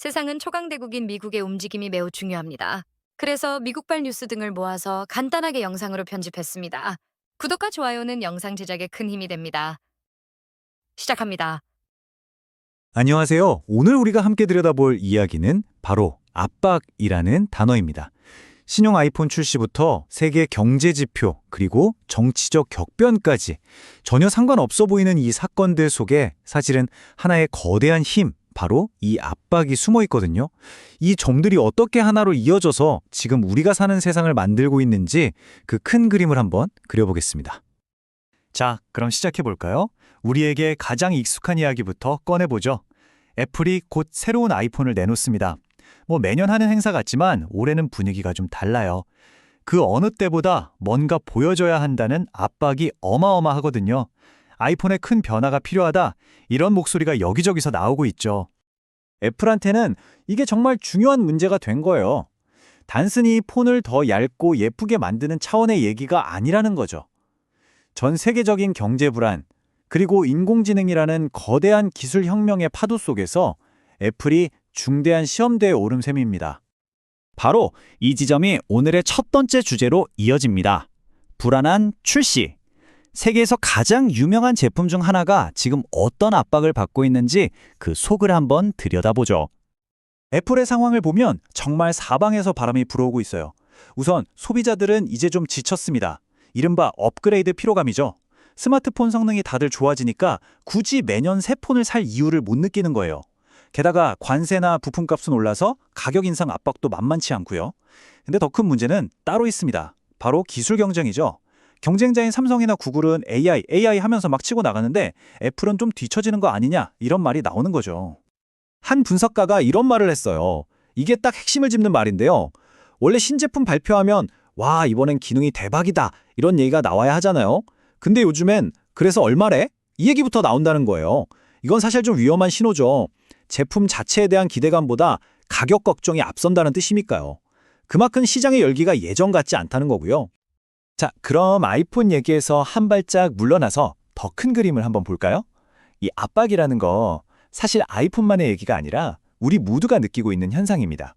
세상은 초강대국인 미국의 움직임이 매우 중요합니다. 그래서 미국발 뉴스 등을 모아서 간단하게 영상으로 편집했습니다. 구독과 좋아요는 영상 제작에 큰 힘이 됩니다. 시작합니다. 안녕하세요. 오늘 우리가 함께 들여다볼 이야기는 바로 압박이라는 단어입니다. 신형 아이폰 출시부터 세계 경제 지표 그리고 정치적 격변까지 전혀 상관없어 보이는 이 사건들 속에 사실은 하나의 거대한 힘, 바로 이 압박이 숨어 있거든요. 이 점들이 어떻게 하나로 이어져서 지금 우리가 사는 세상을 만들고 있는지 그 큰 그림을 한번 그려보겠습니다. 자, 그럼 시작해 볼까요? 우리에게 가장 익숙한 이야기부터 꺼내보죠. 애플이 곧 새로운 아이폰을 내놓습니다. 매년 하는 행사 같지만 올해는 분위기가 좀 달라요. 그 어느 때보다 뭔가 보여줘야 한다는 압박이 어마어마하거든요. 아이폰에 큰 변화가 필요하다, 이런 목소리가 여기저기서 나오고 있죠. 애플한테는 이게 정말 중요한 문제가 된 거예요. 단순히 폰을 더 얇고 예쁘게 만드는 차원의 얘기가 아니라는 거죠. 전 세계적인 경제 불안, 그리고 인공지능이라는 거대한 기술 혁명의 파도 속에서 애플이 중대한 시험대에 오른 셈입니다. 바로 이 지점이 오늘의 첫 번째 주제로 이어집니다. 불안한 출시. 세계에서 가장 유명한 제품 중 하나가 지금 어떤 압박을 받고 있는지 그 속을 한번 들여다보죠. 애플의 상황을 보면 정말 사방에서 바람이 불어오고 있어요. 우선 소비자들은 이제 좀 지쳤습니다. 이른바 업그레이드 피로감이죠. 스마트폰 성능이 다들 좋아지니까 굳이 매년 새 폰을 살 이유를 못 느끼는 거예요. 게다가 관세나 부품값은 올라서 가격 인상 압박도 만만치 않고요. 근데 더 큰 문제는 따로 있습니다. 바로 기술 경쟁이죠. 경쟁자인 삼성이나 구글은 AI 하면서 막 치고 나가는데 애플은 좀 뒤처지는 거 아니냐, 이런 말이 나오는 거죠. 한 분석가가 이런 말을 했어요. 이게 딱 핵심을 짚는 말인데요. 원래 신제품 발표하면 와, 이번엔 기능이 대박이다, 이런 얘기가 나와야 하잖아요. 근데 요즘엔 그래서 얼마래? 이 얘기부터 나온다는 거예요. 이건 사실 좀 위험한 신호죠. 제품 자체에 대한 기대감보다 가격 걱정이 앞선다는 뜻이니까요. 그만큼 시장의 열기가 예전 같지 않다는 거고요. 자, 그럼 아이폰 얘기에서 한 발짝 물러나서 더 큰 그림을 한번 볼까요? 이 압박이라는 거 사실 아이폰만의 얘기가 아니라 우리 모두가 느끼고 있는 현상입니다.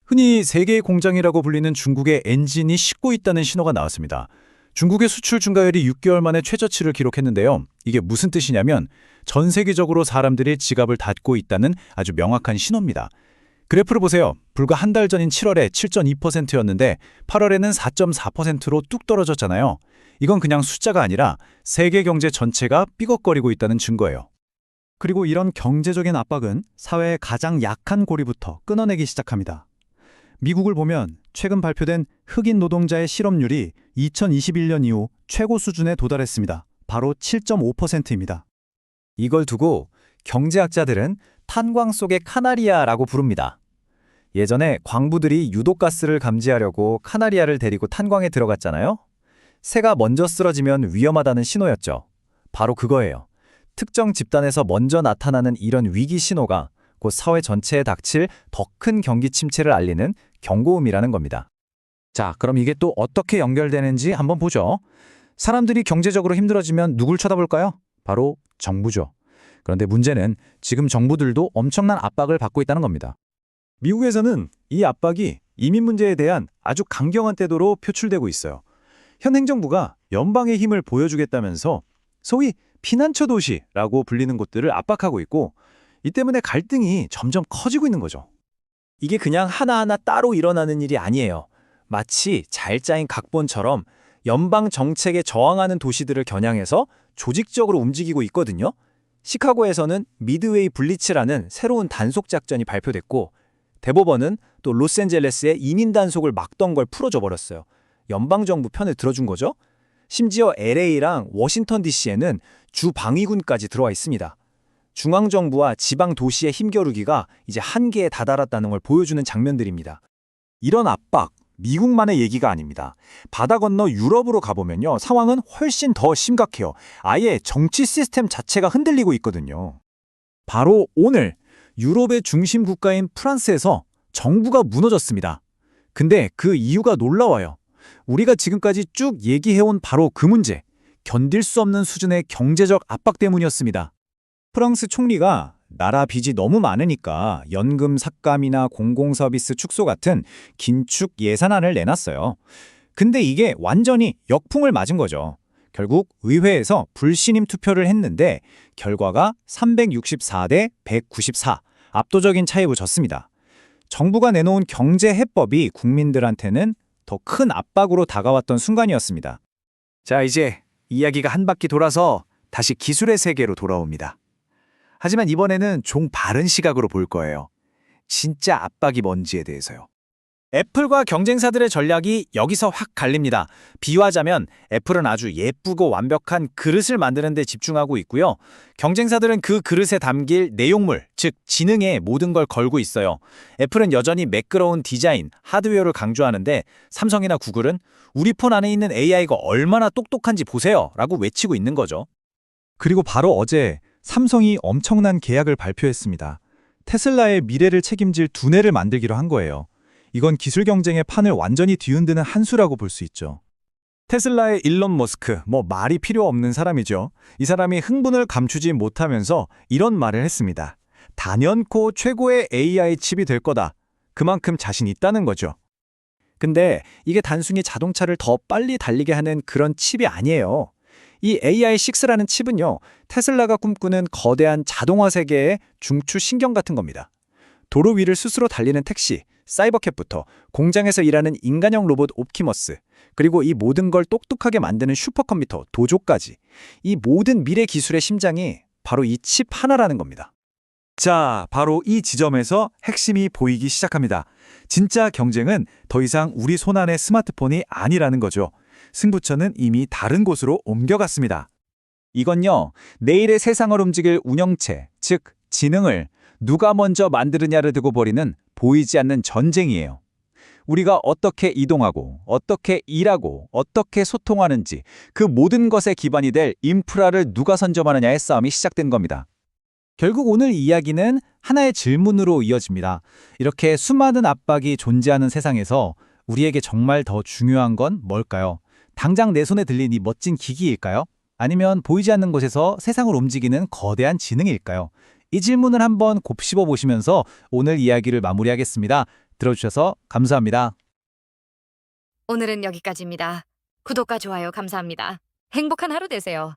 흔히 세계의 공장이라고 불리는 중국의 엔진이 식고 있다는 신호가 나왔습니다. 중국의 수출 증가율이 6개월 만에 최저치를 기록했는데요. 이게 무슨 뜻이냐면 전 세계적으로 사람들이 지갑을 닫고 있다는 아주 명확한 신호입니다. 그래프를 보세요. 불과 한 달 전인 7월에 7.2%였는데 8월에는 4.4%로 뚝 떨어졌잖아요. 이건 그냥 숫자가 아니라 세계 경제 전체가 삐걱거리고 있다는 증거예요. 그리고 이런 경제적인 압박은 사회의 가장 약한 고리부터 끊어내기 시작합니다. 미국을 보면 최근 발표된 흑인 노동자의 실업률이 2021년 이후 최고 수준에 도달했습니다. 바로 7.5%입니다. 이걸 두고 경제학자들은 탄광 속의 카나리아라고 부릅니다. 예전에 광부들이 유독가스를 감지하려고 카나리아를 데리고 탄광에 들어갔잖아요. 새가 먼저 쓰러지면 위험하다는 신호였죠. 바로 그거예요. 특정 집단에서 먼저 나타나는 이런 위기 신호가 곧 사회 전체에 닥칠 더 큰 경기 침체를 알리는 경고음이라는 겁니다. 자, 그럼 이게 또 어떻게 연결되는지 한번 보죠. 사람들이 경제적으로 힘들어지면 누굴 쳐다볼까요? 바로 정부죠. 그런데 문제는 지금 정부들도 엄청난 압박을 받고 있다는 겁니다. 미국에서는 이 압박이 이민 문제에 대한 아주 강경한 태도로 표출되고 있어요. 현 행정부가 연방의 힘을 보여주겠다면서 소위 피난처 도시라고 불리는 곳들을 압박하고 있고, 이 때문에 갈등이 점점 커지고 있는 거죠. 이게 그냥 하나하나 따로 일어나는 일이 아니에요. 마치 잘 짜인 각본처럼 연방 정책에 저항하는 도시들을 겨냥해서 조직적으로 움직이고 있거든요. 시카고에서는 미드웨이 블리츠라는 새로운 단속 작전이 발표됐고, 대법원은 또 로스앤젤레스의 이민 단속을 막던 걸 풀어줘 버렸어요. 연방정부 편을 들어준 거죠. 심지어 LA랑 워싱턴 DC에는 주 방위군까지 들어와 있습니다. 중앙정부와 지방 도시의 힘겨루기가 이제 한계에 다다랐다는 걸 보여주는 장면들입니다. 이런 압박, 미국만의 얘기가 아닙니다. 바다 건너 유럽으로 가보면요, 상황은 훨씬 더 심각해요. 아예 정치 시스템 자체가 흔들리고 있거든요. 바로 오늘 유럽의 중심 국가인 프랑스에서 정부가 무너졌습니다. 근데 그 이유가 놀라워요. 우리가 지금까지 쭉 얘기해온 바로 그 문제, 견딜 수 없는 수준의 경제적 압박 때문이었습니다. 프랑스 총리가 나라 빚이 너무 많으니까 연금 삭감이나 공공서비스 축소 같은 긴축 예산안을 내놨어요. 근데 이게 완전히 역풍을 맞은 거죠. 결국 의회에서 불신임 투표를 했는데 결과가 364대 194, 압도적인 차이로 졌습니다. 정부가 내놓은 경제 해법이 국민들한테는 더 큰 압박으로 다가왔던 순간이었습니다. 자, 이제 이야기가 한 바퀴 돌아서 다시 기술의 세계로 돌아옵니다. 하지만 이번에는 좀 바른 시각으로 볼 거예요. 진짜 압박이 뭔지에 대해서요. 애플과 경쟁사들의 전략이 여기서 확 갈립니다. 비유하자면 애플은 아주 예쁘고 완벽한 그릇을 만드는 데 집중하고 있고요. 경쟁사들은 그 그릇에 담길 내용물, 즉 지능에 모든 걸 걸고 있어요. 애플은 여전히 매끄러운 디자인, 하드웨어를 강조하는데 삼성이나 구글은 우리 폰 안에 있는 AI가 얼마나 똑똑한지 보세요 라고 외치고 있는 거죠. 그리고 바로 어제 삼성이 엄청난 계약을 발표했습니다. 테슬라의 미래를 책임질 두뇌를 만들기로 한 거예요. 이건 기술 경쟁의 판을 완전히 뒤흔드는 한 수라고 볼 수 있죠. 테슬라의 일론 머스크, 말이 필요 없는 사람이죠. 이 사람이 흥분을 감추지 못하면서 이런 말을 했습니다. 단연코 최고의 AI 칩이 될 거다. 그만큼 자신 있다는 거죠. 근데 이게 단순히 자동차를 더 빨리 달리게 하는 그런 칩이 아니에요. 이 AI6라는 칩은요, 테슬라가 꿈꾸는 거대한 자동화 세계의 중추 신경 같은 겁니다. 도로 위를 스스로 달리는 택시, 사이버캣부터 공장에서 일하는 인간형 로봇 옵티머스, 그리고 이 모든 걸 똑똑하게 만드는 슈퍼컴퓨터 도조까지, 이 모든 미래 기술의 심장이 바로 이 칩 하나라는 겁니다. 자, 바로 이 지점에서 핵심이 보이기 시작합니다. 진짜 경쟁은 더 이상 우리 손안의 스마트폰이 아니라는 거죠. 승부처는 이미 다른 곳으로 옮겨갔습니다. 이건요, 내일의 세상을 움직일 운영체, 즉 지능을 누가 먼저 만드느냐를 두고 벌이는 보이지 않는 전쟁이에요. 우리가 어떻게 이동하고, 어떻게 일하고, 어떻게 소통하는지 그 모든 것의 기반이 될 인프라를 누가 선점하느냐의 싸움이 시작된 겁니다. 결국 오늘 이야기는 하나의 질문으로 이어집니다. 이렇게 수많은 압박이 존재하는 세상에서 우리에게 정말 더 중요한 건 뭘까요? 당장 내 손에 들린 이 멋진 기기일까요? 아니면 보이지 않는 곳에서 세상을 움직이는 거대한 지능일까요? 이 질문을 한번 곱씹어 보시면서 오늘 이야기를 마무리하겠습니다. 들어주셔서 감사합니다. 오늘은 여기까지입니다. 구독과 좋아요 감사합니다. 행복한 하루 되세요.